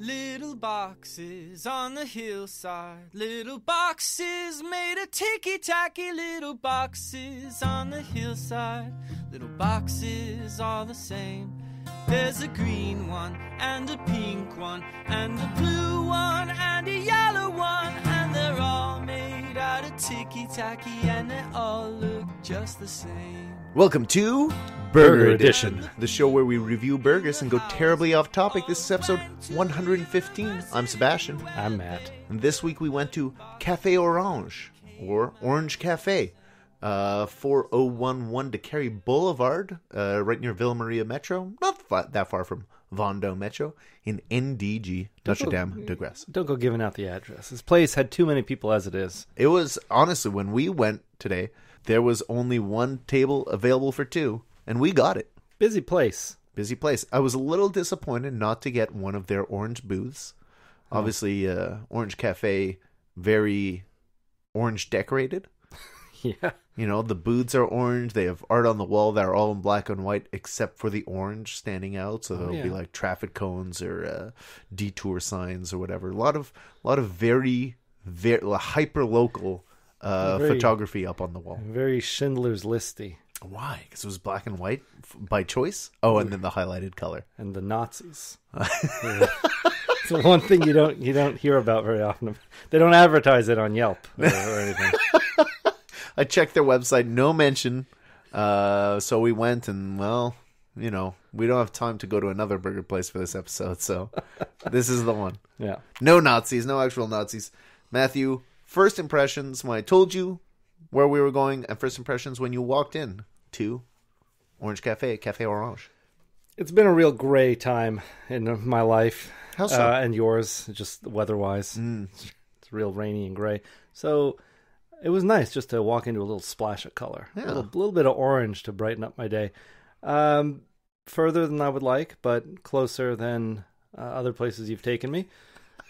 Little boxes on the hillside, little boxes made of ticky-tacky, little boxes on the hillside, little boxes all the same. There's a green one, and a pink one, and a blue one, and a yellow one, and they're all made out of ticky-tacky, and they all look just the same. Welcome to Burger Edition, the show where we review burgers and go terribly off topic. This is episode 115. I'm Sebastien. I'm Matt. And this week we went to Café Orange, or Orange Cafe, 4011 DeCary Boulevard, right near Villa Maria Metro, not that far from Vendôme Metro, in NDG, Notre-Dame de Grâce. Don't go giving out the address. This place had too many people as it is. It was, honestly, when we went today, there was only one table available for two, and we got it. Busy place. Busy place. I was a little disappointed not to get one of their orange booths. Obviously, Orange Cafe, very orange decorated. Yeah. You know, the booths are orange. They have art on the wall that are all in black and white, except for the orange standing out. So there'll be like traffic cones or detour signs or whatever. A lot of very, very hyper local photography up on the wall. Very Schindler's Listy. Why? Because it was black and white by choice? Oh, and then the highlighted color. And the Nazis. It's the one thing you don't hear about very often. They don't advertise it on Yelp or anything. I checked their website, no mention. So we went and, well, you know, we don't have time to go to another burger place for this episode, so this is the one. Yeah. No Nazis, no actual Nazis. Matthew, first impressions when I told you where we were going, and first impressions when you walked in to Orange Cafe, Café Orange. It's been a real gray time in my life. How so? And yours, just weather-wise. It's real rainy and gray. So it was nice just to walk into a little splash of color. Yeah. A little bit of orange to brighten up my day. Further than I would like, but closer than other places you've taken me.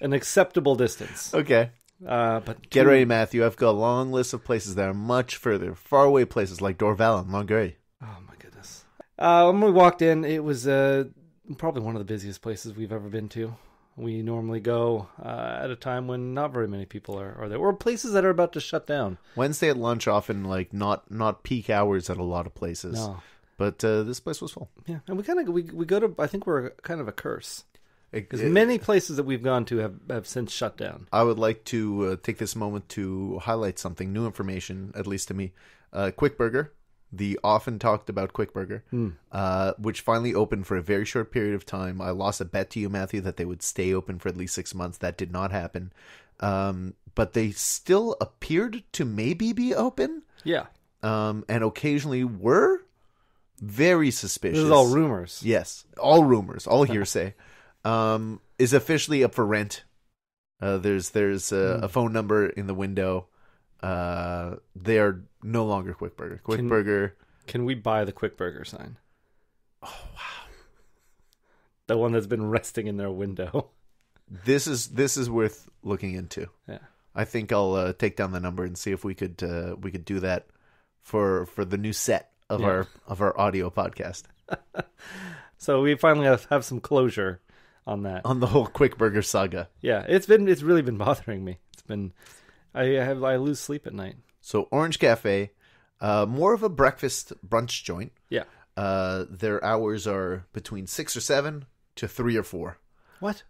An acceptable distance. Okay. But Get ready, Matthew. I've got a long list of places that are much further, far away places like Dorval and Longueuil. Oh, my goodness. When we walked in, it was probably one of the busiest places we've ever been to. We normally go at a time when not very many people are there, or places that are about to shut down. Wednesday at lunch, often like not peak hours at a lot of places. No. But this place was full. Yeah, and we go to, I think we're kind of a curse. Because many places that we've gone to have since shut down. I would like to take this moment to highlight something, new information, at least to me. Quick Burger, the often talked about Quick Burger, which finally opened for a very short period of time. I lost a bet to you, Matthew, that they would stay open for at least 6 months. That did not happen. But they still appeared to maybe be open. Yeah. And occasionally were very suspicious. This is all rumors. Yes. All rumors. All hearsay. Is officially up for rent. There's a phone number in the window. They are no longer Quick Burger. Burger. Can we buy the Quick Burger sign? Oh wow! The one that's been resting in their window. This is worth looking into. Yeah. I think I'll take down the number and see if we could do that for the new set of our audio podcast. So we finally have some closure on that, on the whole Quick Burger saga. Yeah, it's really been bothering me. I lose sleep at night. So Orange Cafe, more of a breakfast brunch joint. Yeah. Their hours are between 6 or 7 to 3 or 4. What?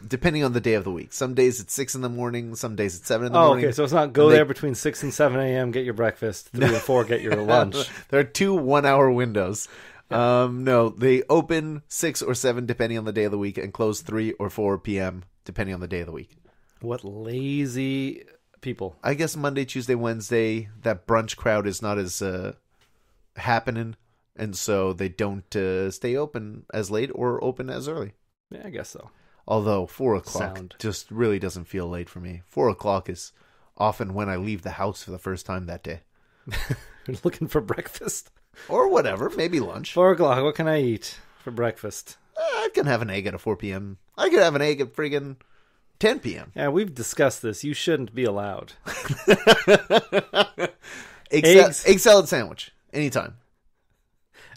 Depending on the day of the week. Some days it's 6 in the morning. Some days it's 7 in the morning. Okay. So it's not there between 6 and 7 a.m. Get your breakfast. 3 or 4 get your lunch. There are 2 1-hour windows. No, they open 6 or 7 depending on the day of the week and close 3 or 4 p.m. depending on the day of the week. What lazy people. I guess Monday, Tuesday, Wednesday, that brunch crowd is not as happening, and so they don't stay open as late or open as early. Yeah, I guess so. Although 4 o'clock just really doesn't feel late for me. 4 o'clock is often when I leave the house for the first time that day. You're looking for breakfast? Or whatever, maybe lunch. 4 o'clock, what can I eat for breakfast? I can have an egg at 4 p.m. I could have an egg at friggin' 10 p.m. Yeah, we've discussed this. You shouldn't be allowed. Egg salad sandwich, anytime.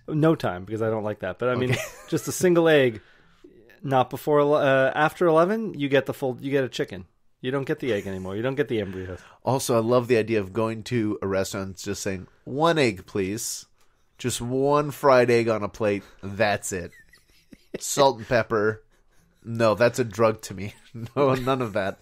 No time, because I don't like that. But I mean, just a single egg, Not before after 11. You get a chicken. You don't get the egg anymore. You don't get the embryos. Also, I love the idea of going to a restaurant and just saying, 1 egg, please. Just 1 fried egg on a plate. That's it. Salt and pepper. No, that's a drug to me. No, none of that.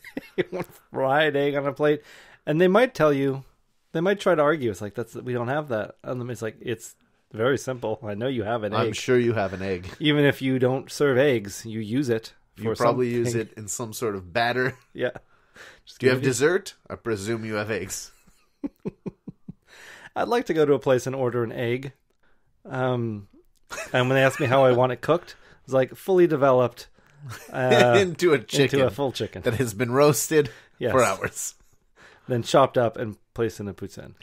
1 fried egg on a plate. And they might tell you, they might try to argue. It's like, we don't have that. And it's like, it's very simple. I know you have an egg. I'm sure you have an egg. Even if you don't serve eggs, you use it. You probably use it in some sort of batter. Yeah. Do you have dessert? I presume you have eggs. I'd like to go to a place and order an egg. And when they ask me how I want it cooked, it's like fully developed into a chicken. Into a full chicken. That has been roasted for hours. Then chopped up and placed in a poutine.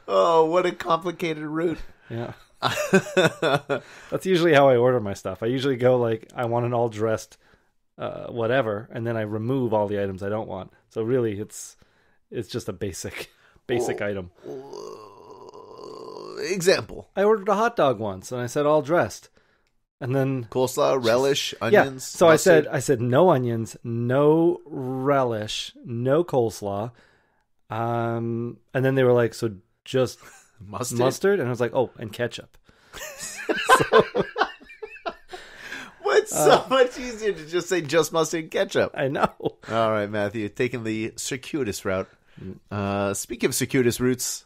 Oh, what a complicated route. Yeah. That's usually how I order my stuff. I usually go like, I want an all dressed whatever, and then I remove all the items I don't want. So really it's just a basic item. Example. I ordered a hot dog once and I said all dressed. And then coleslaw, relish, onions. Yeah. So mustard. I said no onions, no relish, no coleslaw. And then they were like, so just mustard? And I was like, oh, and ketchup. It's so much easier to just say just mustard and ketchup. I know. All right, Matthew, taking the circuitous route. Speaking of circuitous routes,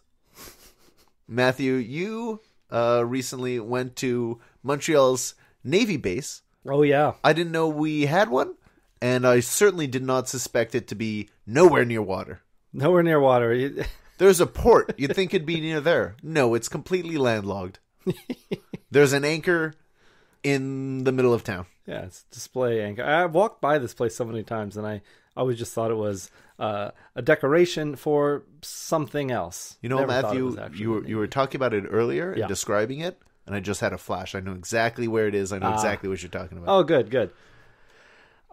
Matthew, you recently went to Montreal's Navy base. Oh, yeah. I didn't know we had one, and I certainly did not suspect it to be nowhere near water. Nowhere near water. There's a port. You'd think it'd be near there. No, it's completely landlocked. There's an anchor in the middle of town. Yeah, it's display anchor. I walked by this place so many times, and I always just thought it was a decoration for something else. You know, Never Matthew, you were talking about it earlier and describing it, and I just had a flash. I know exactly where it is. I know exactly what you're talking about. Oh, good. It's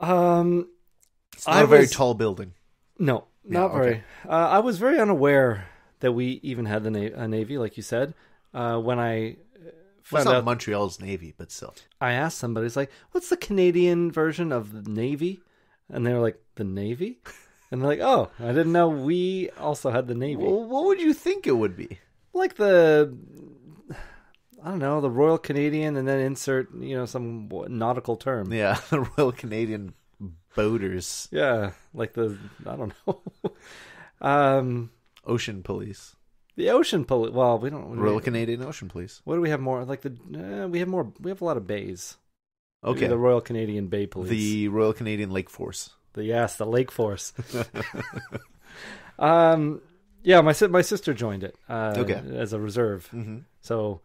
not a very tall building. No, not very. I was very unaware that we even had a Navy, like you said. When I found out Montreal's Navy, but still. I asked somebody, it's like, what's the Canadian version of the Navy? And they were like, the Navy? And they're like, oh, I didn't know we also had the Navy. Well, what would you think it would be? Like the Royal Canadian, and then insert, some nautical term. Yeah, the Royal Canadian Boaters. Yeah, like I don't know. Ocean Police. The Ocean Police. Well, we don't. Royal Canadian Ocean Police. What do we have more? Like we have more. We have a lot of bays. Okay. Maybe the Royal Canadian Bay Police. The Royal Canadian Lake Force. The Lake Force. Yeah, my sister joined it. As a reserve. Mm-hmm. So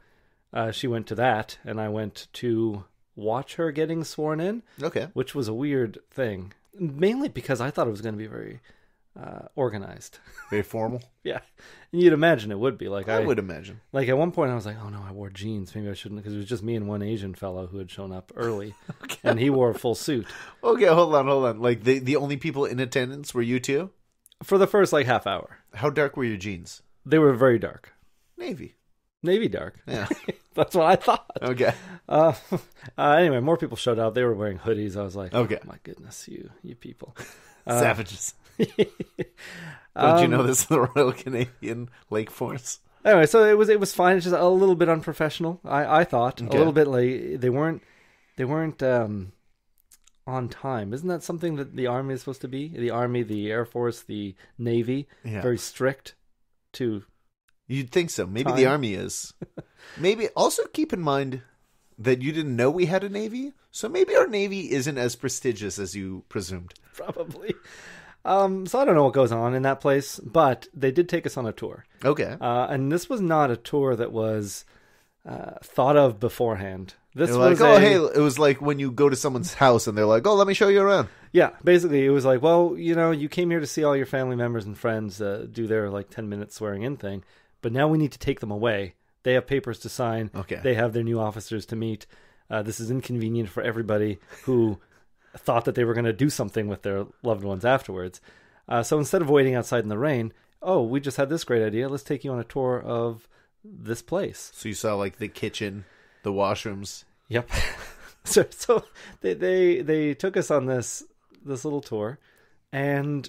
she went to that, and I went to watch her getting sworn in. Okay. Which was a weird thing, mainly because I thought it was going to be very organized. Very formal? Yeah. And you'd imagine it would be. Like I would imagine. Like at one point I was like, oh no, I wore jeans. Maybe I shouldn't, because it was just me and one Asian fellow who had shown up early. Okay. And he wore a full suit. Okay, hold on. Like the only people in attendance were you two? For the first half hour. How dark were your jeans? They were very dark. Navy dark. Yeah. That's what I thought. Okay. Anyway, more people showed up. They were wearing hoodies. I was like, okay. Oh my goodness, you people. Savages. Don't you know this is the Royal Canadian Lake Force? Anyway, so it was fine. It's just a little bit unprofessional. I thought a little bit like they weren't on time. Isn't that something that the Army is supposed to be? The Army, the Air Force, the Navy, very strict to. You'd think so. Maybe the Army is. Maybe also keep in mind that you didn't know we had a Navy, so maybe our Navy isn't as prestigious as you presumed. Probably. So I don't know what goes on in that place, but they did take us on a tour. Okay. And this was not a tour that was thought of beforehand. This was it was like when you go to someone's house and they're like, oh, let me show you around. Yeah, basically it was like, well, you came here to see all your family members and friends do their 10-minute swearing in thing, but now we need to take them away. They have papers to sign. Okay. They have their new officers to meet. This is inconvenient for everybody who thought that they were going to do something with their loved ones afterwards. So instead of waiting outside in the rain, we just had this great idea. Let's take you on a tour of this place. So you saw the kitchen, the washrooms. Yep. So they took us on this little tour, and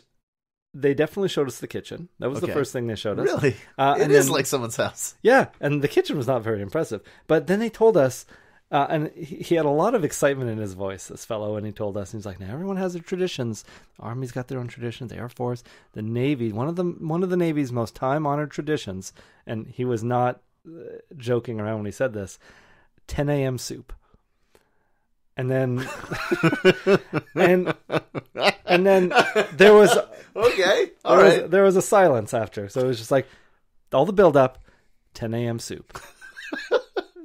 they definitely showed us the kitchen. That was the first thing they showed us. Really? It is like someone's house. Yeah, and the kitchen was not very impressive. But then they told us, and he had a lot of excitement in his voice, this fellow, and he told us, and he's like, now everyone has their traditions. The Army's got their own traditions, the Air Force, the Navy, one of the Navy's most time-honored traditions, and he was not joking around when he said this, 10 a.m. soup. And then, and then there was there was a silence after. So it was just like all the build up, 10 a.m. soup.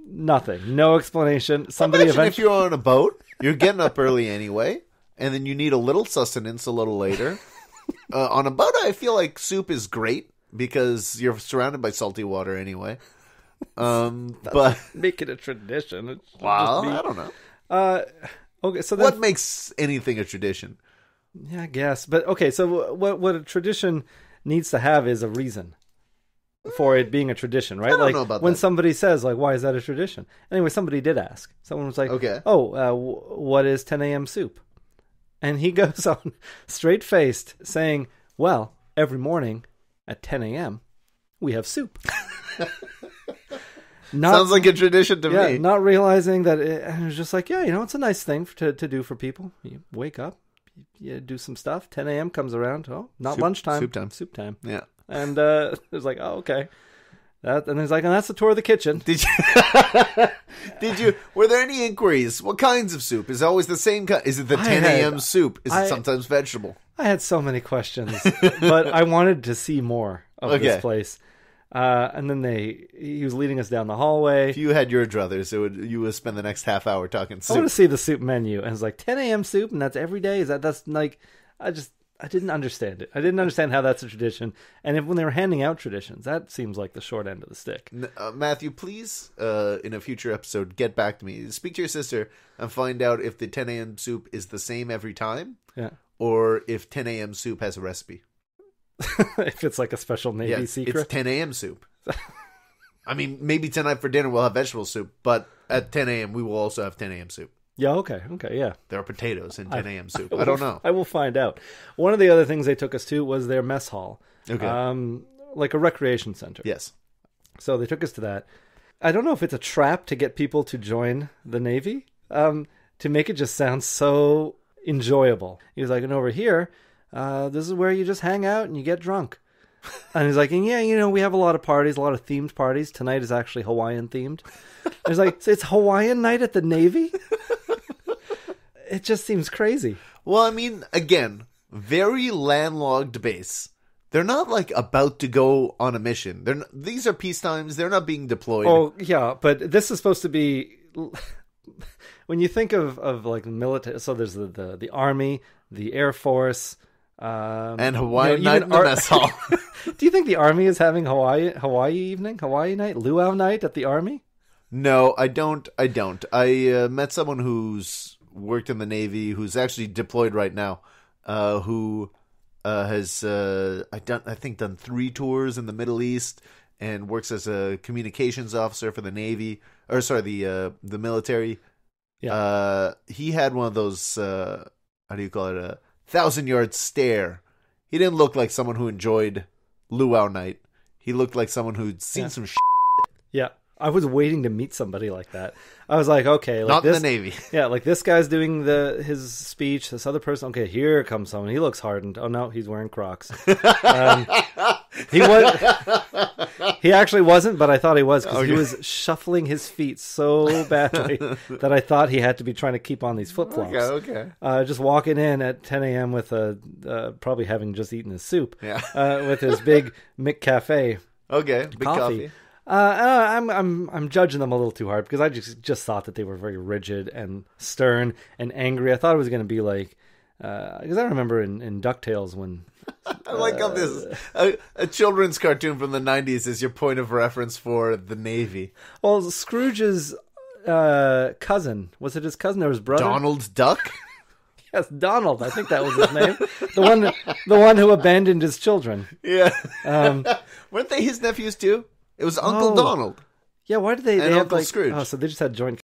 Nothing, no explanation. Somebody Imagine if you're on a boat, you're getting up early anyway, and then you need a little sustenance a little later. On a boat, I feel like soup is great because you're surrounded by salty water anyway. But make it a tradition. Wow, I don't know. Okay, so then, what makes anything a tradition? Yeah, I guess. But okay, so what a tradition needs to have is a reason for it being a tradition, right? I don't know about when that. somebody says, like, why is that a tradition? Anyway, somebody did ask. Someone was like, okay, what is 10 a.m. soup? And he goes on straight-faced saying, well, every morning at 10 a.m. we have soup. Sounds like a tradition to me. Not realizing that it was just like, it's a nice thing to do for people. You wake up, you do some stuff. 10 a.m. comes around. Oh, not lunchtime. Soup time. Yeah. And it was like, oh, okay. And he's like, and that's the tour of the kitchen. Did you? Were there any inquiries? What kinds of soup? Is it always the same kind? Is it the 10 a.m. soup? Is it sometimes vegetable? I had so many questions, but I wanted to see more of this place. And then he was leading us down the hallway. If you had your druthers, you would spend the next half hour talking soup. I want to see the soup menu. And it's like 10 a.m. soup, and that's every day. That's like, I didn't understand it. I didn't understand how that's a tradition. And when they were handing out traditions, that seems like the short end of the stick. Matthew, please, in a future episode, get back to me. Speak to your sister and find out if the 10 a.m. soup is the same every time. Yeah. Or if 10 a.m. soup has a recipe. If it's like a special Navy secret. It's 10 a.m. soup. I mean, maybe tonight for dinner we'll have vegetable soup, but at 10 a.m. we will also have 10 a.m. soup. Yeah, okay, yeah. There are potatoes in 10 a.m. soup. I don't know. I will find out. One of the other things they took us to was their mess hall. Okay. Like a recreation center. Yes. So they took us to that. I don't know if it's a trap to get people to join the Navy, to make it just sound so enjoyable. He was like, and over here, this is where you just hang out and you get drunk. And he's like, and yeah, we have a lot of parties, a lot of themed parties. Tonight is actually Hawaiian themed. And he's like, so it's Hawaiian night at the Navy? It just seems crazy. Well, I mean, again, very landlocked base. They're not like about to go on a mission. These are peace times. They're not being deployed. Oh, yeah, but this is supposed to be when you think of like military. So there's the Army, the Air Force, and Hawaii night in the mess hall. Do you think the Army is having Hawaii evening, Hawaii night, luau night at the Army? No, I don't. I met someone who's worked in the Navy, who's actually deployed right now, who has I think done 3 tours in the Middle East and works as a communications officer for the Navy, or sorry, the military. Yeah. He had one of those how do you call it, a 1,000-yard stare. He didn't look like someone who enjoyed luau night. He looked like someone who'd seen some shit. Yeah. I was waiting to meet somebody like that. I was like, okay, like not this, in the Navy. Yeah, like this guy's doing his speech. This other person, okay, here comes someone. He looks hardened. Oh no, he's wearing Crocs. He actually wasn't, but I thought he was because he was shuffling his feet so badly that I thought he had to be trying to keep on these flip flops. Okay. Just walking in at 10 a.m. with probably having just eaten his soup. Yeah. With his big McCafe. Okay, big coffee. I'm judging them a little too hard because I just thought that they were very rigid and stern and angry. I thought it was going to be like because I remember in DuckTales when I like how this a children's cartoon from the 90s is your point of reference for the Navy. Well, Scrooge's cousin, was it his cousin or his brother? Donald Duck? Yes, Donald. I think that was his name. The one who abandoned his children. Yeah. Weren't they his nephews too? It was Uncle Donald. Yeah, why did they and have Uncle like Scrooge. Oh, so they just had joint